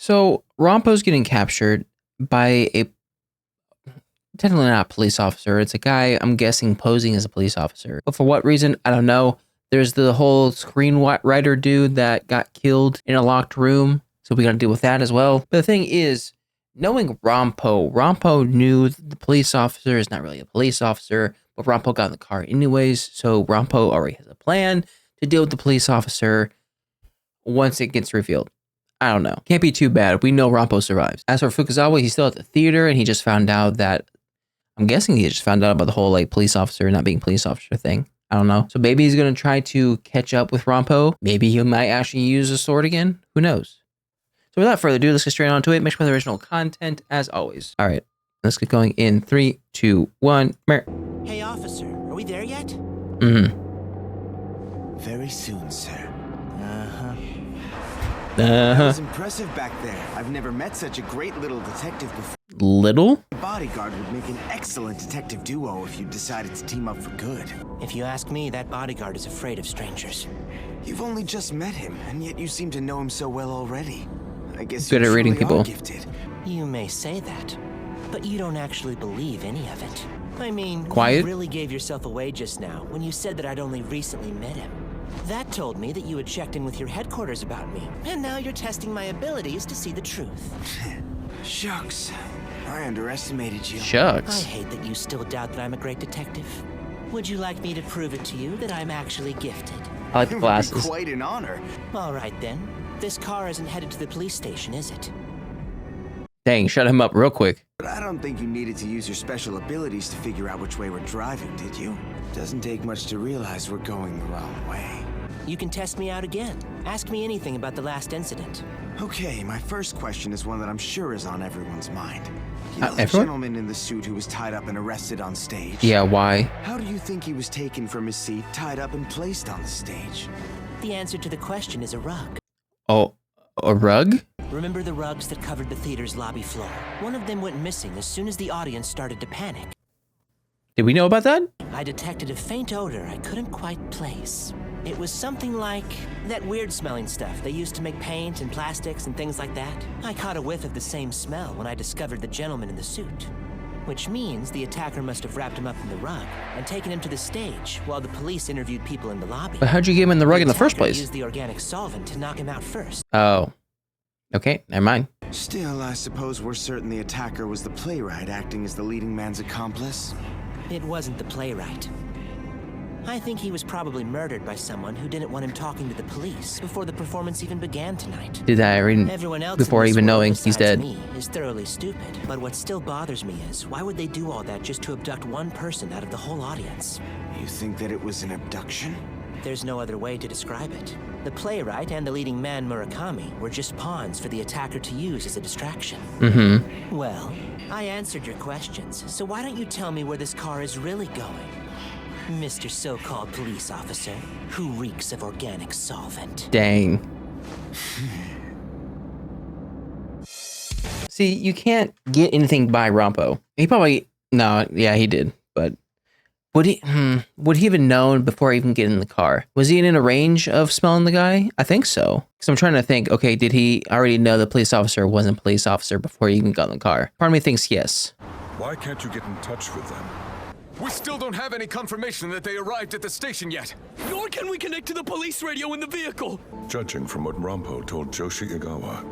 So Rompo's getting captured by a technically not a police officer. It's a guy, I'm guessing, posing as a police officer. But for what reason, I don't know. There's the whole screenwriter dude that got killed in a locked room. So we got to deal with that as well. But the thing is, knowing Rompo knew the police officer is not really a police officer, but Rompo got in the car anyways. So Rompo already has a plan to deal with the police officer once it gets revealed. I don't know. Can't be too bad. We know Rompo survives. As for Fukuzawa, he's still at the theater and he just found out that, I'm guessing he just found out about the whole like police officer not being police officer thing. I don't know. So maybe he's going to try to catch up with Rompo. Maybe he might actually use a sword again. Who knows? So without further ado, let's get straight on to it. Make sure the original content as always. All right, let's get going in 3, 2, 1. Hey, officer, are we there yet? Very soon, sir. That That was impressive back there. I've never met such a great little detective before. Little? The bodyguard would make an excellent detective duo if you decided to team up for good. If you ask me, that bodyguard is afraid of strangers. You've only just met him, and yet you seem to know him so well already. I guess Good you at reading truly people. are gifted. You may say that, but you don't actually believe any of it. I mean, Quiet? you really gave yourself away just now when you said that I'd only recently met him. That told me that you had checked in with your headquarters about me, and now you're testing my abilities to see the truth. Shucks. I underestimated you. I Shucks. hate that you still doubt that I'm a great detective. Would you like me to prove it to you that I'm actually gifted? I like the It would be glasses. quite an honor. All right then. This car isn't headed to the police station, is it? Dang, shut him up real quick. But I don't think you needed to use your special abilities to figure out which way we're driving, did you? Doesn't take much to realize we're going the wrong way. You can test me out again. Ask me anything about the last incident. Okay, my first question is one that I'm sure is on everyone's mind. You know the everyone? gentleman in the suit who was tied up and arrested on stage? Yeah, why? How do you think he was taken from his seat, tied up, and placed on the stage? The answer to the question is a rug. Oh, a rug? Remember the rugs that covered the theater's lobby floor? One of them went missing as soon as the audience started to panic. Did we know about that? I detected a faint odor I couldn't quite place. It was something like that weird smelling stuff they used to make paint and plastics and things like that. I caught a whiff of the same smell when I discovered the gentleman in the suit. Which means the attacker must have wrapped him up in the rug and taken him to the stage while the police interviewed people in the lobby. But how'd you get him in the rug in the first attacker place? used the organic solvent to knock him out first. Oh. Okay, never mind. Still, I suppose we're certain the attacker was the playwright acting as the leading man's accomplice. It wasn't the playwright. I think he was probably murdered by someone who didn't want him talking to the police before the performance even began tonight. Did that already Everyone else before in this even world knowing he's besides dead. me is thoroughly stupid. But what still bothers me is, why would they do all that just to abduct one person out of the whole audience? You think that it was an abduction? There's no other way to describe it. The playwright and the leading man, Murakami, were just pawns for the attacker to use as a distraction. Mm-hmm. Well, I answered your questions, so why don't you tell me where this car is really going? Mr. So-called police officer, who reeks of organic solvent. Dang. See, you can't get anything by Rompo. He probably, no, yeah, he did. But would he even known before even getting in the car? Was he in a range of smelling the guy? I think so. Because I'm trying to think, okay, did he already know the police officer wasn't a police officer before he even got in the car? Part of me thinks yes. Why can't you get in touch with them? We still don't have any confirmation that they arrived at the station yet. Nor can we connect to the police radio in the vehicle. Judging from what Rompo told Joshi Igawa,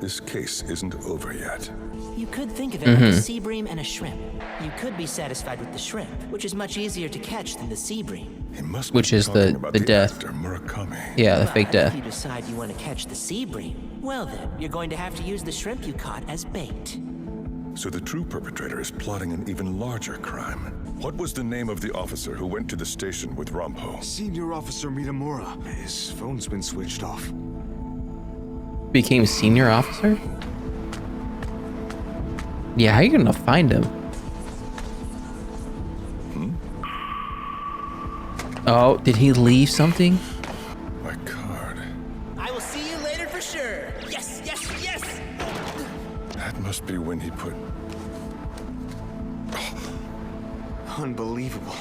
this case isn't over yet. You could think of it like a sea bream and a shrimp. You could be satisfied with the shrimp, which is much easier to catch than the sea bream. He must Which be is talking the about death. actor Murakami. Yeah, the But fake death. if you decide you want to catch the sea bream, well then, you're going to have to use the shrimp you caught as bait. So the true perpetrator is plotting an even larger crime. What was the name of the officer who went to the station with Rompo? Senior Officer Mitamura. His phone's been switched off. Became senior officer? Yeah, how are you gonna find him? Oh, did he leave something? My card. I will see you later for sure. Yes, yes, yes! That must be when he put... Unbelievable.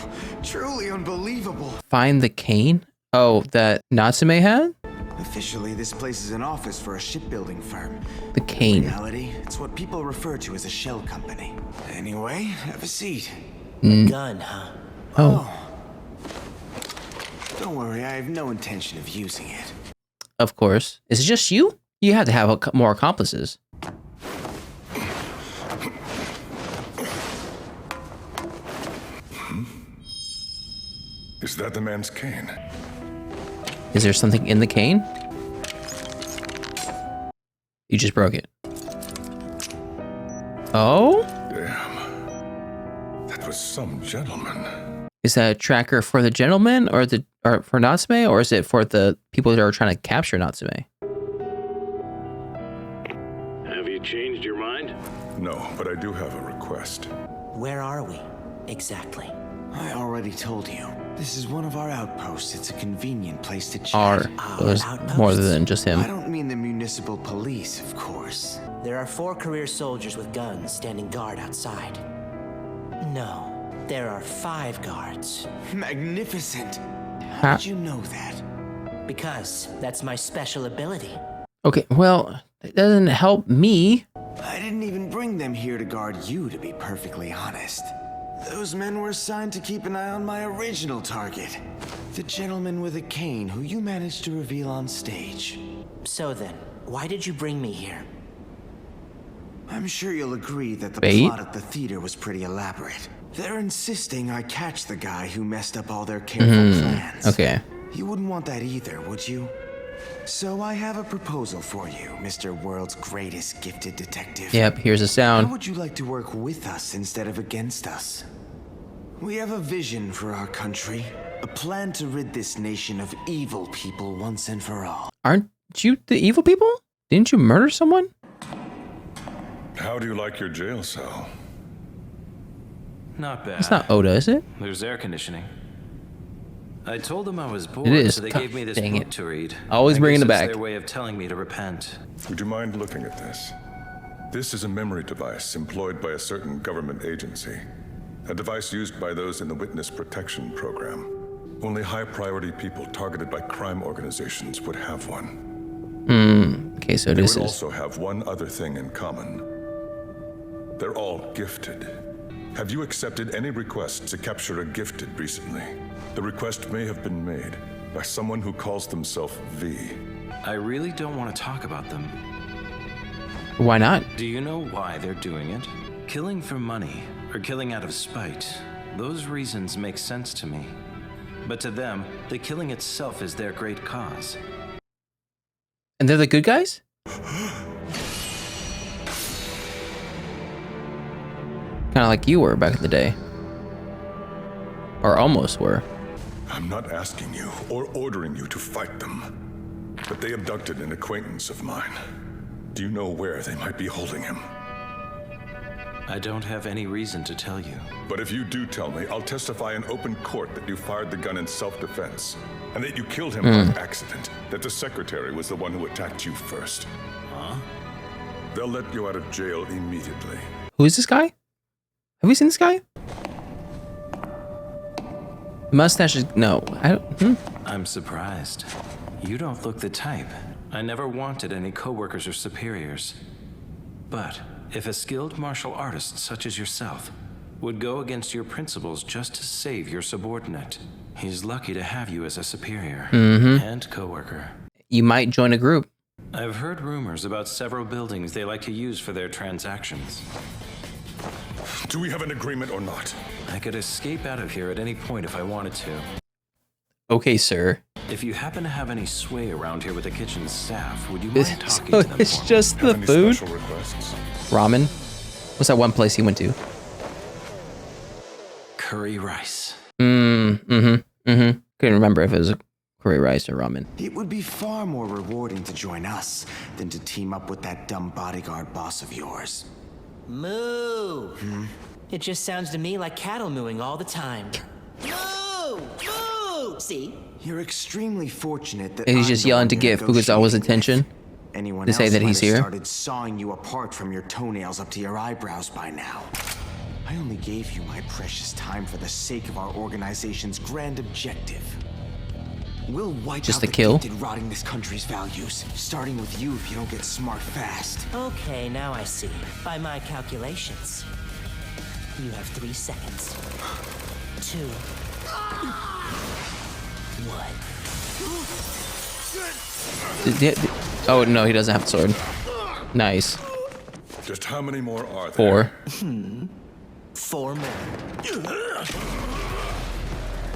Truly unbelievable. Find the cane? Oh, that Natsume had? Officially, this place is an office for a shipbuilding firm. The cane. In reality, it's what people refer to as a shell company. Anyway, have a seat. Gun, huh? Oh, Don't worry, I have no intention of using it. of course. Is it just you? You have to have more accomplices. Is that the man's cane? Is there something in the cane? You just broke it. Oh? Damn. That was some gentleman. Is that a tracker for the gentleman or for Natsume, or is it for the people that are trying to capture Natsume? Have you changed your mind? No, but I do have a request. Where are we? Exactly. I already told you. This is one of our outposts. It's a convenient place to chat. Are there's more than just him. I don't mean the municipal police, of course. There are 4 career soldiers with guns standing guard outside. No, there are 5 guards. Magnificent. Ha- How did you know that? Because that's my special ability. Okay, well, it doesn't help me. I didn't even bring them here to guard you, to be perfectly honest. Those men were assigned to keep an eye on my original target. The gentleman with a cane who you managed to reveal on stage. So then, why did you bring me here? I'm sure you'll agree that the Wait. plot at the theater was pretty elaborate. They're insisting I catch the guy who messed up all their careful plans. Okay. You wouldn't want that either, would you? So I have a proposal for you, Mr. World's greatest gifted detective. Yep, here's a How sound. would you like to work with us instead of against us? We have a vision for our country, a plan to rid this nation of evil people once and for all. Aren't you the evil people? Didn't you murder someone? How do you like your jail cell? Not bad. It's not Oda, is it? There's air conditioning. I told them I was bored, It is. so they Oh, gave me this dang book it. to read. Always I bringing guess it it's back. their way of telling me to repent. Would you mind looking at this? This is a memory device employed by a certain government agency. A device used by those in the Witness Protection Program. Only high-priority people targeted by crime organizations would have one. Okay, so They this would is... also have one other thing in common. They're all gifted. Have you accepted any requests to capture a gifted recently? The request may have been made by someone who calls themselves V. I really don't want to talk about them. Why not? Do you know why they're doing it? Killing for money, or killing out of spite. Those reasons make sense to me. But to them, the killing itself is their great cause. And they're the good guys? Kind of like you were back in the day. Or almost were. I'm not asking you or ordering you to fight them. But they abducted an acquaintance of mine. Do you know where they might be holding him? I don't have any reason to tell you. But if you do tell me, I'll testify in open court that you fired the gun in self-defense, and that you killed him by accident, that the secretary was the one who attacked you first. Huh? They'll let you out of jail immediately. Who is this guy? Have we seen this guy? Mustache is... No. I don't... I'm surprised. You don't look the type. I never wanted any coworkers or superiors. But if a skilled martial artist such as yourself would go against your principles just to save your subordinate, he's lucky to have you as a superior and coworker. You might join a group. I've heard rumors about several buildings they like to use for their transactions. Do we have an agreement or not? I could escape out of here at any point if I wanted to. Okay, sir. If you happen to have any sway around here with the kitchen staff, would you mind talking So to them it's for me? just the Have any food? special requests? Ramen? What's that one place he went to? Curry rice. Couldn't remember if it was a curry rice or ramen. It would be far more rewarding to join us than to team up with that dumb bodyguard boss of yours. Moo! It just sounds to me like cattle mooing all the time. Moo! Moo! See? You're extremely fortunate that And he's I'm just the yelling one to you're get Fukuzawa's negotiating attention with. Anyone to say else that might he's have here. started sawing you apart from your toenails up to your eyebrows by now. I only gave you my precious time for the sake of our organization's grand objective. We'll wipe Just out the the kill? gifted rotting this country's values, starting with you if you don't get smart fast. Okay, now I see. By my calculations, you have 3 seconds. 2, 1. Oh, no, he doesn't have a sword. Nice. Just how many more are there? 4. 4 more.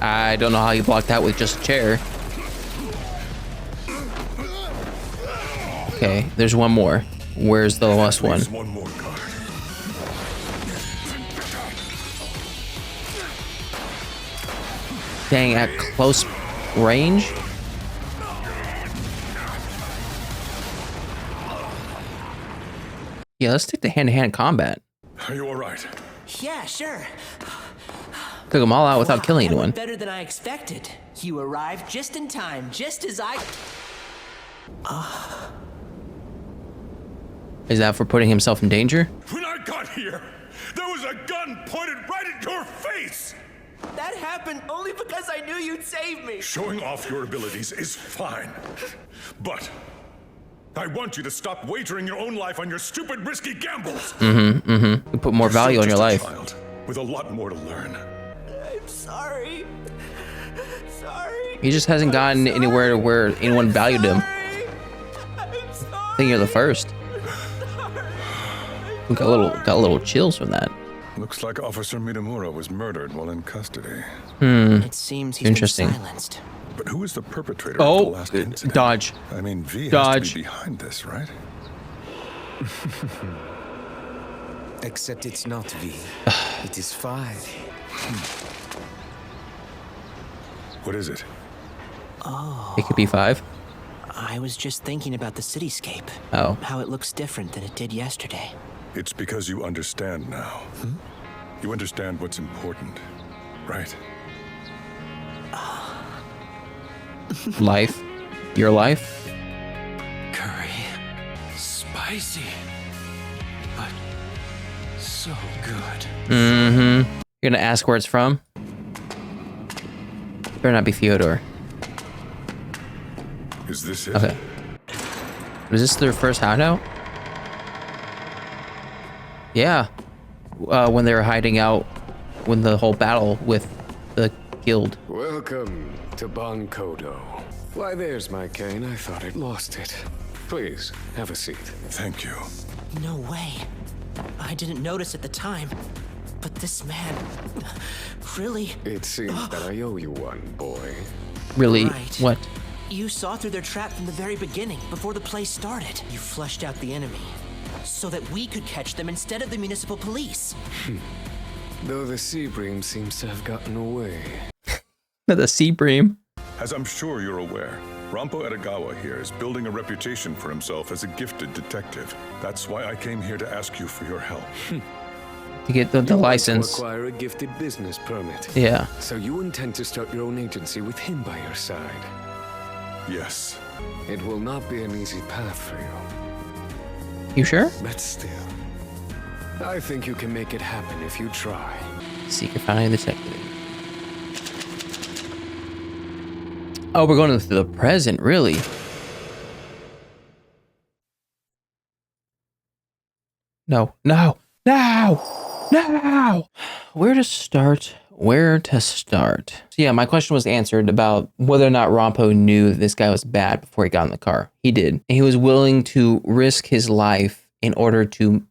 I don't know how you blocked that with just a chair. Okay, there's one more. Where's the last one? There's one more guard. Dang, at close range? Yeah, let's take the hand-to-hand combat. Are you all right? Yeah, sure. Took them all out without Wow, killing that went anyone. better than I expected. You arrived just in time, just as I... Is that for putting himself in danger? When I got here, there was a gun pointed right at your face! That happened only because I knew you'd save me. Showing off your abilities is fine. But I want you to stop wagering your own life on your stupid, risky gambles. You put more value on your life. Child with a lot more to learn. I'm sorry. Sorry. He just hasn't gotten anywhere where anyone valued him. I'm sorry. I think you're the first. We got a little chills from that. Looks like Officer Mitamura was murdered while in custody. It seems he's Interesting. been silenced. But who is the perpetrator of the Oh, last incident? dodge. I mean, V has Dodge. to be behind this, right? Except it's not V. It is 5. What is it? It could be 5. I was just thinking about the cityscape. Oh. How it looks different than it did yesterday. It's because you understand now. You understand what's important, right? Life. Your life. Curry. Spicy. But so good. You're gonna ask where it's from? Better not be Fyodor. Is this it? Okay. Was this their first hideout? Yeah. When they were hiding out, when the whole battle with the guild. Welcome to Bankodo. Why, there's my cane. I thought I'd lost it. Please, have a seat. Thank you. No way. I didn't notice at the time. But this man... really? It seems that I owe you one, boy. Really? Right. What? You saw through their trap from the very beginning, before the play started. You flushed out the enemy, so that we could catch them instead of the municipal police. Though the sea bream seems to have gotten away. The sea bream. As I'm sure you're aware, Rampo Edogawa here is building a reputation for himself as a gifted detective. That's why I came here to ask you for your help. To get the You want license. to acquire a gifted business permit. Yeah. So you intend to start your own agency with him by your side. Yes. It will not be an easy path for you. You sure? But still, I think you can make it happen if you try. Secret finding detective. Oh, we're going to the present, really? No, no, no, no! Where to start? Where to start? So yeah, my question was answered about whether or not Rampo knew that this guy was bad before he got in the car. He did. And he was willing to risk his life in order to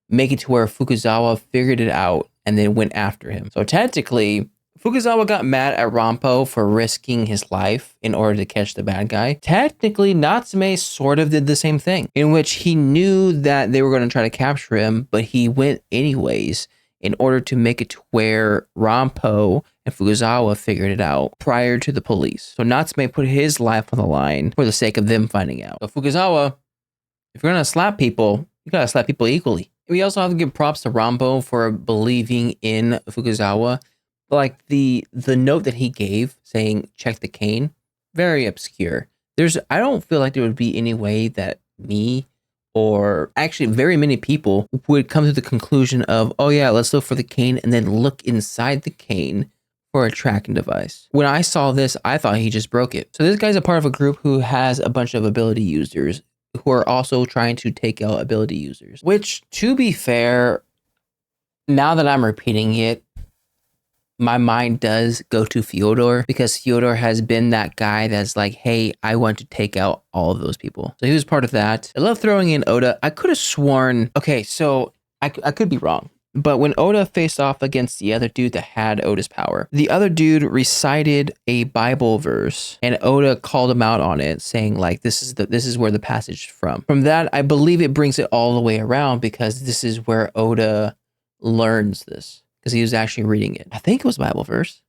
make it to where Fukuzawa figured it out and then went after him. So technically, Fukuzawa got mad at Rampo for risking his life in order to catch the bad guy. Technically, Natsume sort of did the same thing, in which he knew that they were going to try to capture him, but he went anyways in order to make it to where Rampo and Fukuzawa figured it out prior to the police. So Natsume put his life on the line for the sake of them finding out. So Fukuzawa, if you're going to slap people, you got to slap people equally. We also have to give props to Rampo for believing in Fukuzawa. Like the note that he gave saying, check the cane, very obscure. I don't feel like there would be any way that me or actually very many people would come to the conclusion of, oh yeah, let's look for the cane and then look inside the cane for a tracking device. When I saw this, I thought he just broke it. So this guy's a part of a group who has a bunch of ability users who are also trying to take out ability users, which, to be fair, now that I'm repeating it, my mind does go to Fyodor, because Fyodor has been that guy that's like, hey, I want to take out all of those people. So he was part of that. I love throwing in Oda. I could have sworn, okay, so I could be wrong, but when Oda faced off against the other dude that had Oda's power, the other dude recited a Bible verse and Oda called him out on it, saying like, this is where the passage is from. From that, I believe it brings it all the way around, because this is where Oda learns this, because he was actually reading it. I think it was a Bible verse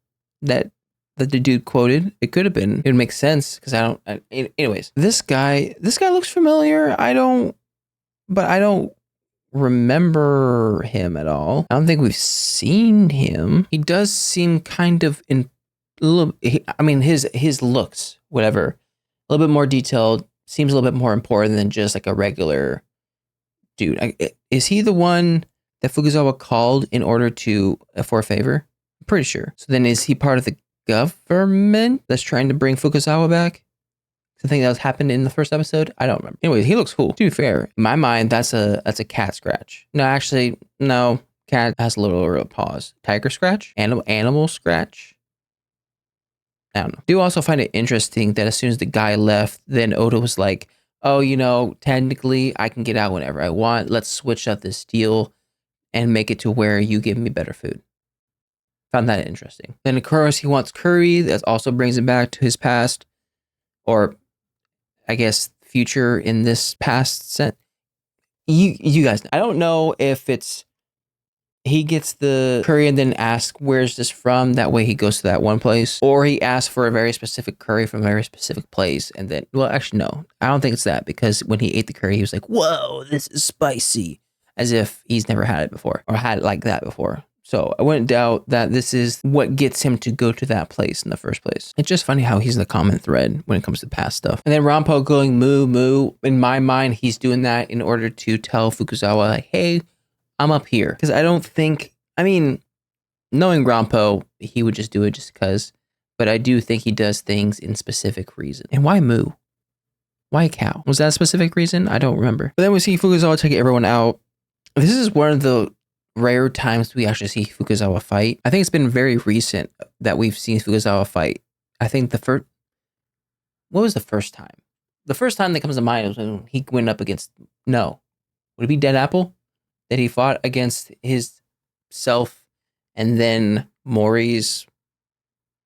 that the dude quoted. It could have been. It would make sense, because anyways, this guy looks familiar. I don't remember him at all. I don't think we've seen him. He does seem kind of his looks, whatever, a little bit more detailed, seems a little bit more important than just like a regular dude. Is he the one that Fukuzawa called in order for a favor? I'm pretty sure. So then is he part of the government that's trying to bring Fukuzawa back? Something that was happened in the first episode? I don't remember. Anyways, he looks cool. To be fair, in my mind, that's a cat scratch. No, actually, no. Cat has a little of a pause. Tiger scratch? Animal scratch? I don't know. Do also find it interesting that as soon as the guy left, then Oda was like, oh, technically I can get out whenever I want. Let's switch up this deal and make it to where you give me better food. Found that interesting. Then of course he wants curry. That also brings him back to his past, or I guess future in this past sense. You guys, I don't know if it's he gets the curry and then asks, where's this from? That way he goes to that one place, or he asks for a very specific curry from a very specific place. And then, well, actually, no, I don't think it's that, because when he ate the curry, he was like, whoa, this is spicy, as if he's never had it before or had it like that before. So I wouldn't doubt that this is what gets him to go to that place in the first place. It's just funny how he's the common thread when it comes to past stuff. And then Rampo going moo moo, in my mind, he's doing that in order to tell Fukuzawa, like, hey, I'm up here. Because I don't think, knowing Rampo, he would just do it just because. But I do think he does things in specific reason. And why moo? Why a cow? Was that a specific reason? I don't remember. But then we see Fukuzawa taking everyone out. This is one of the rare times we actually see Fukuzawa fight. I think it's been very recent that we've seen Fukuzawa fight. I think what was the first time? The first time that comes to mind was when he went up against, would it be Dead Apple? That he fought against his self and then Mori's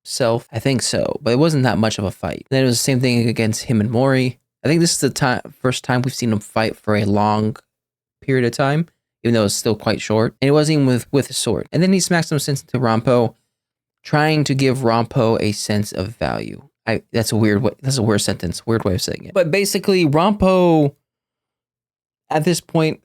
self? I think so, but it wasn't that much of a fight. Then it was the same thing against him and Mori. I think this is the first time we've seen him fight for a long period of time, even though it's still quite short. And it wasn't even with a sword. And then he smacks some sense into Rampo, trying to give Rampo a sense of value. That's a weird sentence, weird way of saying it. But basically, Rampo, at this point,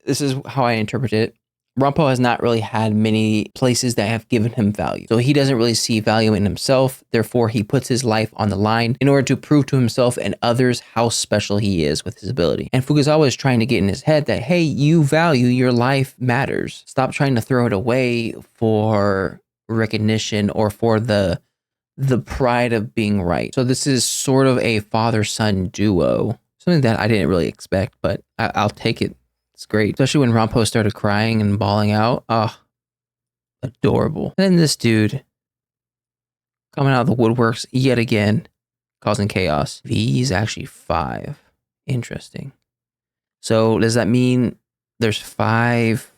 this is how I interpret it. Rampo has not really had many places that have given him value. So he doesn't really see value in himself. Therefore, he puts his life on the line in order to prove to himself and others how special he is with his ability. And Fukuzawa is trying to get in his head that, hey, you value your life matters. Stop trying to throw it away for recognition or for the pride of being right. So this is sort of a father-son duo. Something that I didn't really expect, but I'll take it. It's great. Especially when Rampo started crying and bawling out. Oh, adorable. And then this dude coming out of the woodworks yet again, causing chaos. V is actually 5. Interesting. So does that mean there's 5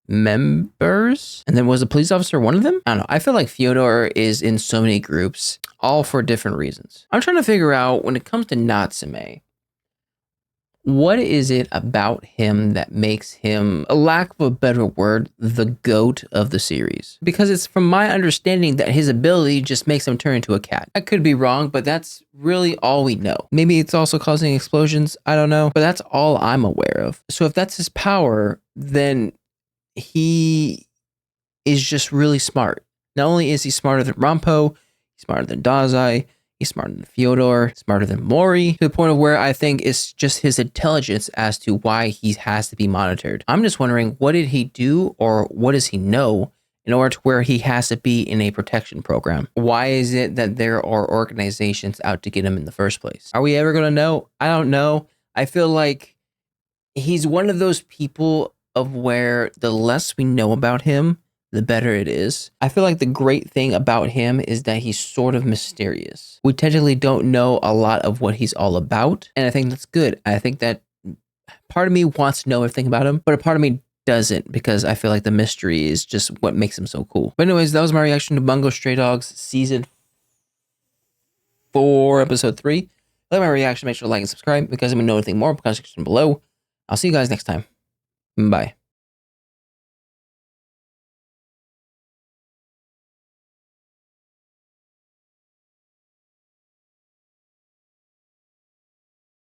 members? And then was the police officer one of them? I don't know. I feel like Fyodor is in so many groups, all for different reasons. I'm trying to figure out, when it comes to Natsume, what is it about him that makes him, a lack of a better word, the GOAT of the series? Because it's from my understanding that his ability just makes him turn into a cat. I could be wrong, but that's really all we know. Maybe it's also causing explosions. I don't know. But that's all I'm aware of. So if that's his power, then he is just really smart. Not only is he smarter than Rampo, he's smarter than Dazai, he's smarter than Fyodor, smarter than Mori, to the point of where I think it's just his intelligence as to why he has to be monitored. I'm just wondering, what did he do, or what does he know, in order to where he has to be in a protection program? Why is it that there are organizations out to get him in the first place? Are we ever going to know? I don't know. I feel like he's one of those people of where the less we know about him, the better it is. I feel like the great thing about him is that he's sort of mysterious. We technically don't know a lot of what he's all about, and I think that's good. I think that part of me wants to know everything about him, but a part of me doesn't, because I feel like the mystery is just what makes him so cool. But anyways, that was my reaction to Bungo Stray Dogs Season 4, Episode 3. Like my reaction, make sure to like and subscribe, because I'm going to know anything more in the comment section below. I'll see you guys next time. Bye.